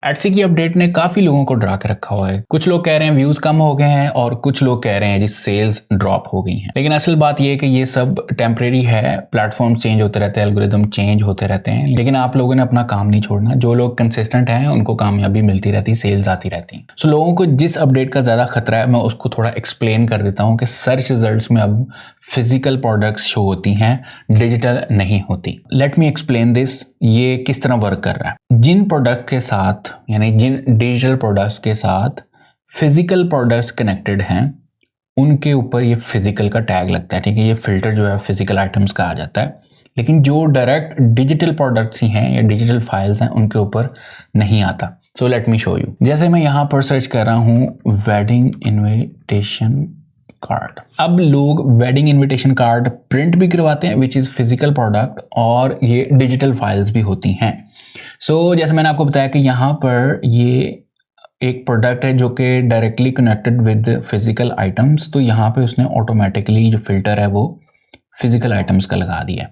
Etsy की update ने काफी लोगों को डरा के रखा हुआ है। कुछ लोग कह रहे हैं व्यूज कम हो गए हैं और कुछ लोग कह रहे हैं जी सेल्स ड्रॉप हो गई हैं। लेकिन असल बात यह है कि ये सब टेम्परेरी है। प्लेटफॉर्म चेंज होते रहते हैं, एल्गोरिदम चेंज होते रहते हैं, लेकिन आप लोगों ने अपना काम नहीं छोड़ना। जो लोग कंसिस्टेंट हैं उनको कामयाबी मिलती रहती, सेल्स आती रहती। सो लोगों को जिस अपडेट का ज्यादा खतरा है मैं उसको थोड़ा एक्सप्लेन कर देता हूँ कि सर्च रिजल्ट्स में अब फिजिकल प्रोडक्ट्स शो होती हैं, डिजिटल नहीं होती। लेट मी एक्सप्लेन दिस, ये किस तरह वर्क कर रहा है। जिन प्रोडक्ट के साथ यानी जिन डिजिटल प्रोडक्ट्स के साथ फिजिकल प्रोडक्ट्स कनेक्टेड हैं उनके ऊपर ये फिजिकल का टैग लगता है, ठीक है। ये फिल्टर जो है फिजिकल आइटम्स का आ जाता है। लेकिन जो डायरेक्ट डिजिटल प्रोडक्ट्स ही हैं या डिजिटल फाइल्स हैं उनके ऊपर नहीं आता। So let me show you. जैसे मैं यहाँ पर सर्च कर रहा हूँ वेडिंग इनविटेशन कार्ड। अब लोग वेडिंग इनविटेशन कार्ड प्रिंट भी करवाते हैं विच इज़ फिजिकल प्रोडक्ट, और ये डिजिटल फाइल्स भी होती हैं। सो जैसे मैंने आपको बताया कि यहाँ पर ये एक प्रोडक्ट है जो कि directly connected with physical items, तो यहाँ पे उसने ऑटोमेटिकली जो फिल्टर है वो फिजिकल आइटम्स का लगा दिया।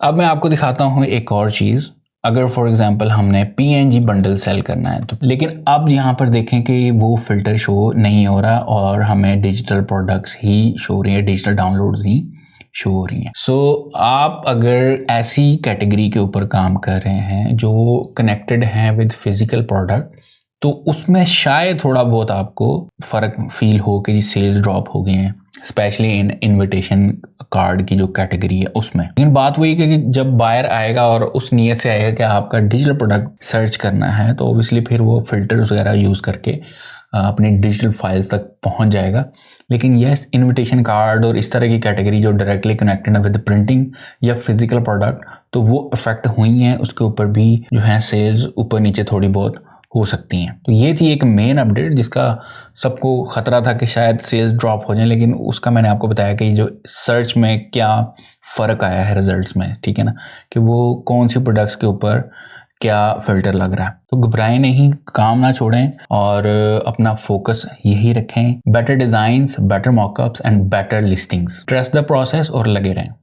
अब मैं आपको दिखाता हूँ एक और चीज़। अगर फॉर एग्जांपल हमने PNG बंडल सेल करना है तो, लेकिन अब यहाँ पर देखें कि वो फिल्टर शो नहीं हो रहा और हमें डिजिटल प्रोडक्ट्स ही शो हो रही है, डिजिटल डाउनलोड्स ही शो हो रही हैं। सो आप अगर ऐसी कैटेगरी के ऊपर काम कर रहे हैं जो कनेक्टेड हैं विद फिजिकल प्रोडक्ट, तो उसमें शायद थोड़ा बहुत आपको फ़र्क फील हो कि सेल्स ड्रॉप हो गए हैं, स्पेशली इन इनविटेशन कार्ड की जो कैटेगरी है उसमें। लेकिन बात वही कि जब बायर आएगा और उस नीयत से आएगा कि आपका डिजिटल प्रोडक्ट सर्च करना है, तो ऑब्वियसली फिर वो फिल्टर्स वगैरह यूज़ करके अपनी डिजिटल फाइल्स तक पहुंच जाएगा। लेकिन यस, इनविटेशन कार्ड और इस तरह की कैटेगरी जो डायरेक्टली कनेक्टेड है विद प्रिंटिंग या फिजिकल प्रोडक्ट, तो वो अफेक्ट हुई हैं। उसके ऊपर भी जो है सेल्स ऊपर नीचे थोड़ी बहुत हो सकती हैं। तो ये थी एक मेन अपडेट जिसका सबको खतरा था कि शायद सेल्स ड्रॉप हो जाए, लेकिन उसका मैंने आपको बताया कि जो सर्च में क्या फ़र्क आया है रिजल्ट्स में, ठीक है ना, कि वो कौन सी प्रोडक्ट्स के ऊपर क्या फिल्टर लग रहा है। तो घबराएं नहीं, काम ना छोड़ें और अपना फोकस यही रखें। Better designs, better mockups and better listings. Trust the process और लगे रहें।